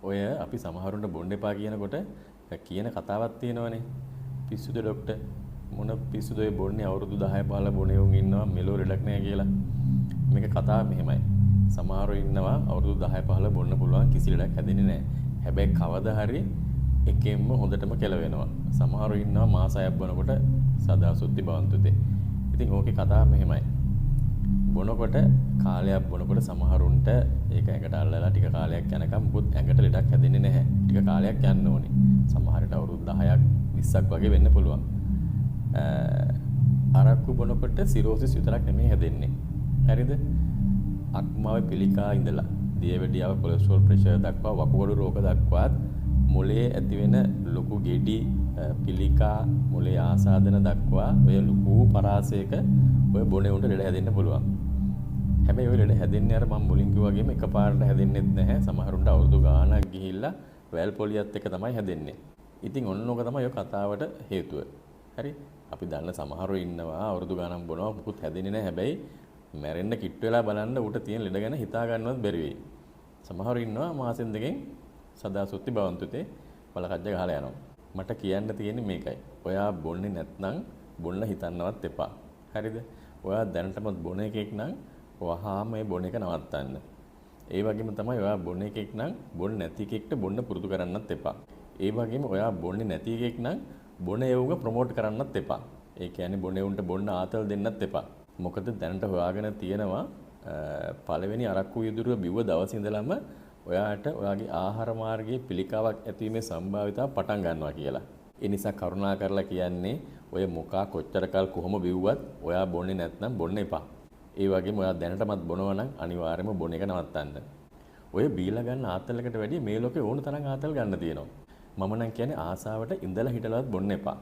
ඔය අපි සමහරුන්ට බොන්න එපා කියනකොට කියන කතාවක් තියෙනවනේ. පිස්සුද ડોක්ටර් මොන පිස්සුද ඔය බොන්නේ අවුරුදු 10 15 බොනේ උන් ඉන්නවා මෙලෝ ලෙඩක් නැහැ කියලා. මේක කතාව මෙහෙමයි. සමහරව ඉන්නවා අවුරුදු 10 15 බොන්න පුළුවන් කිසි ලෙඩක් හැදෙන්නේ නැහැ. හැබැයි කවදා හරි එකෙන්ම හොඳටම කෙලවෙනවා. සමහරව ඉන්නවා මාස 6ක් බොනකොට සදා සුද්ධි බවන්තුතේ. ඉතින් ඕකේ කතාව මෙහෙමයි. බොනකොට කාලයක් බොනකොට සමහරුන්ට ඒක ඇඟට අල්ලලා ටික කාලයක් යනකම් මුකුත් ඇඟට ලෙඩක් හැදෙන්නේ නැහැ. ටික කාලයක් යන්න ඕනේ. සමහරට අවුරුදු 10ක් 20ක් වගේ වෙන්න පුළුවන්. අරක්කු බොනකොට සිරෝසිස් විතරක් නෙමෙයි හැදෙන්නේ. හරිද? අක්මාවේ පිළිකා ඉඳලා දියවැඩියාව කොලෙස්ටරෝල් ප්‍රෙෂර් දක්වා වකුගඩු රෝග දක්වාත් මොළයේ ඇතිවෙන ලොකු ගෙඩි පිළිකා මොළයේ ආසාදන දක්වා ඔය ලොකු පරාසයක ඔය බොනේ උන්ට ලෙඩ හැදෙන්න පුළුවන්. හැබැයි ඔය ලෙඩ හැදෙන්නේ අර මම මුලින් කිව්වා වගේම එකපාරට හැදෙන්නෙත් නැහැ. සමහරුන්ට අවුරුදු ගාණක් ගිහිල්ලා වැල් පොලියත් එක තමයි හැදෙන්නේ. ඉතින් ඔන්න ඕක තමයි ඔය කතාවට හේතුව. හරි? අපි දන්න සමහරව ඉන්නවා අවුරුදු ගාණක් බොනවා මුකුත් හැදෙන්නේ නැහැ. හැබැයි මැරෙන්න කිට් වෙලා බලන්න ඌට තියෙන ලෙඩ ගැන හිතා ගන්නවත් බැරි වෙයි. සමහරව ඉන්නවා මාසෙන් දෙකෙන් සදා සුත්ති බවන්තුතේ බලකජ්ජ ගහලා යනවා. මට කියන්න තියෙන්නේ මේකයි. ඔයා බොන්නේ නැත්නම් බොන්න හිතන්නවත් එපා. හරිද? ඔයා දැනටමත් බොන එකෙක් නම් වහාම මේ බොන එක නවත්තන්න. ඒ වගේම තමයි ඔයා බොන එකෙක් නම් බොන්න නැති එකෙක්ට බොන්න පුරුදු කරන්නත් එපා. ඒ වගේම ඔයා බොන්නේ නැති එකෙක් නම් බොන ඒවුව ප්‍රොමෝට් කරන්නත් එපා. ඒ කියන්නේ බොන ඒවුන්ට බොන්න ආතල් දෙන්නත් එපා. මොකද දැනට හොයාගෙන තියෙනවා පළවෙනි අරක්කු යදුරුව බිව්ව දවසේ ඉඳලම ඔයාට ඔයාගේ ආහාර මාර්ගයේ පිළිකාවක් ඇතිවීමේ සම්භාවිතාව පටන් ගන්නවා කියලා. ඒ නිසා කරුණා කරලා කියන්නේ ඔය මොකා කොච්චරකල් කොහොම බිව්වත් ඔයා බොන්නේ නැත්නම් බොන්න එපා. ඒ වගේම ඔයා දැනටමත් බොනවා නම් අනිවාර්යයෙන්ම බොන එක නවත්තන්න. ඔය බීලා ගන්න ආතල්යකට වැඩිය මේ ලෝකේ ඕන තරම් ආතල් ගන්න තියෙනවා. මම නම් කියන්නේ ආසාවට ඉඳලා හිටලවත් බොන්න එපා.